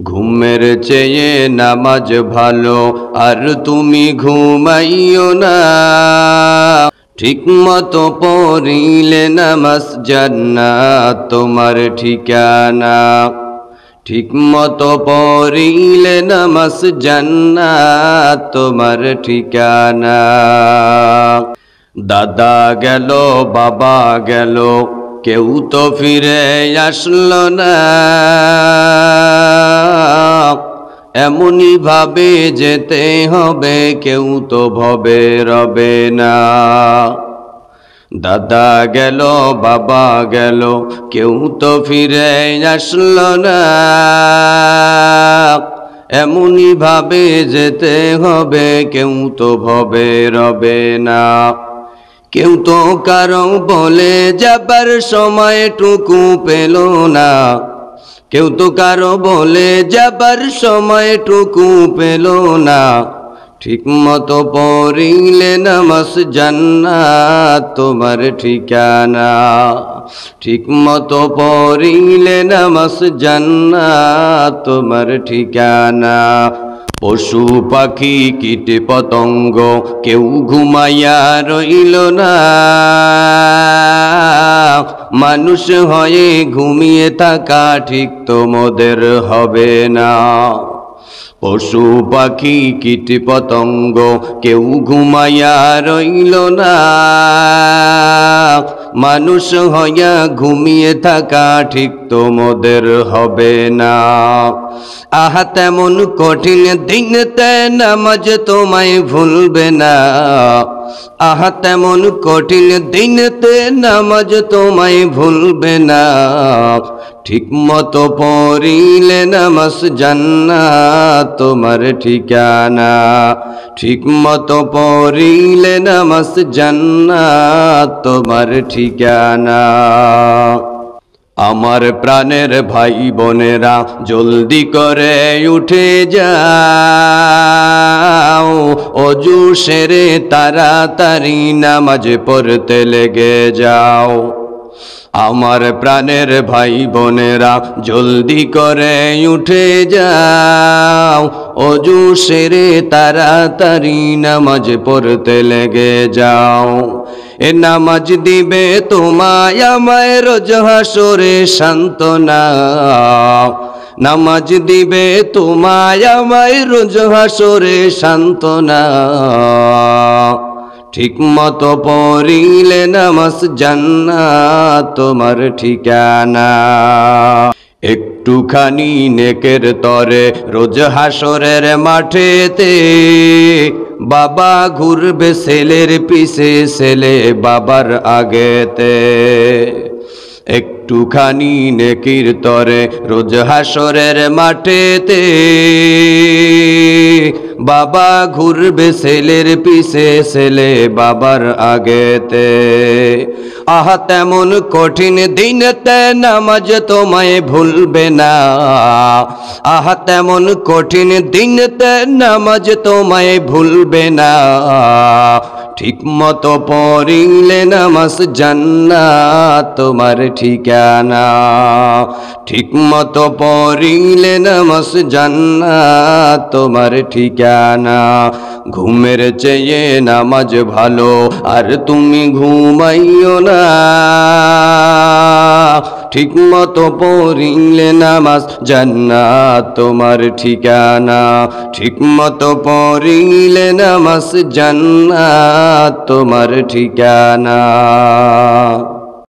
ঘুমের চেয়ে নামাজ ভালো আর তুমি ঘুমাইও না। ঠিক মতো পড়িলে নামাজ জান্নাত তোমার ঠিকানা। ঠিক মতো পড়িলে নামাজ জান্নাত তোমার ঠিকানা। দাদা গেল বাবা গেল কেউ তো ফিরে আসলো না। এমনি ভাবে যেতে হবে কেউ তো ভবে রবে না। দাদা গেল বাবা গেল কেউ তো ফিরে আসলো না। এমনি ভাবে যেতে হবে কেউ তো ভবে রবে না। কেউ তো কারো বলে যাবার সময়টুকু পেল না। কেউ তো কারো বলে যাবার সময়টুকু পেল না। ঠিক মতো পড়িলে নামাজ জান্নাত তোমার ঠিকানা। ঠিক মতো পড়িলে নামাজ জান্নাত তোমার ঠিকানা। পশু পাখি কীট পতঙ্গ কেউ ঘুমাইয়া রইল না। মানুষ হয়ে ঘুমিয়ে থাকা ঠিক তোমাদের হবে না। পশু পাখি কীট পতঙ্গ কেউ ঘুমাইয়া রইল না। মানুষ হইয়া ঘুমিয়ে থাকা ঠিক তোমাদের হবে না। আহা তেমন কঠিন দিনতে নামাজ তোমায় ভুলবে না। আহা তেমন কঠিন দিনতে নামাজ তোমায় ভুলবে না। ঠিক মতো পড়িলে নামাজ জান্নাত তোমার ঠিকানা। ঠিক মতো পড়িলে নামাজ জান্নাত তোমার ঠিকানা। আমার প্রাণের ভাই বোনেরা জলদি করে উঠে যাও। অজু সেরে তাড়াতাড়ি নামাজ পড়তে লেগে যাও। আমার প্রাণের ভাই বোনেরা জলদি করে উঠে যাও। অজু সেরে তাড়াতাড়ি নামাজ পড়তে লেগে যাও। এ নামাজ দিবে তোমায় আমায় রোজ হাসরে সান্ত্বনা। নামাজ দিবে তোমায় আমায় রোজ হাসরে সান্ত্বনা। ঠিক মতো পড়িলে নামাজ জান্নাত তোমার ঠিকানা। একটুখানি নেকের তরে রোজ হাসরের মাঠেতে বাবা ঘুরবে ছেলের পিছে ছেলে বাবার আগেতে। একটুখানি নেকির তরে রোজ হাসরের মাঠেতে বাবা ঘুরবে ছেলের পিছে ছেলে বাবার আগেতে। আহা তেমন কঠিন দিনতে নামাজ তোমায় ভুলবে না। আহা তেমন কঠিন দিনতে নামাজ তোমায় ভুলবে না। ঠিক মতো পড়িলে নামাজ জান্নাত তোমার ঠিকানা। ঠিক মতো পড়িলে নামাজ জান্নাত তোমার ঠিকানা। ঘুমের চেয়ে নামাজ ভালো আর তুমি ঘুমাইও না। ঠিক মতো পড়িলে নামাজ জান্নাত তোমার ঠিকানা। ঠিক মতো পড়িলে নামাজ জান্নাত তোমার ঠিকানা।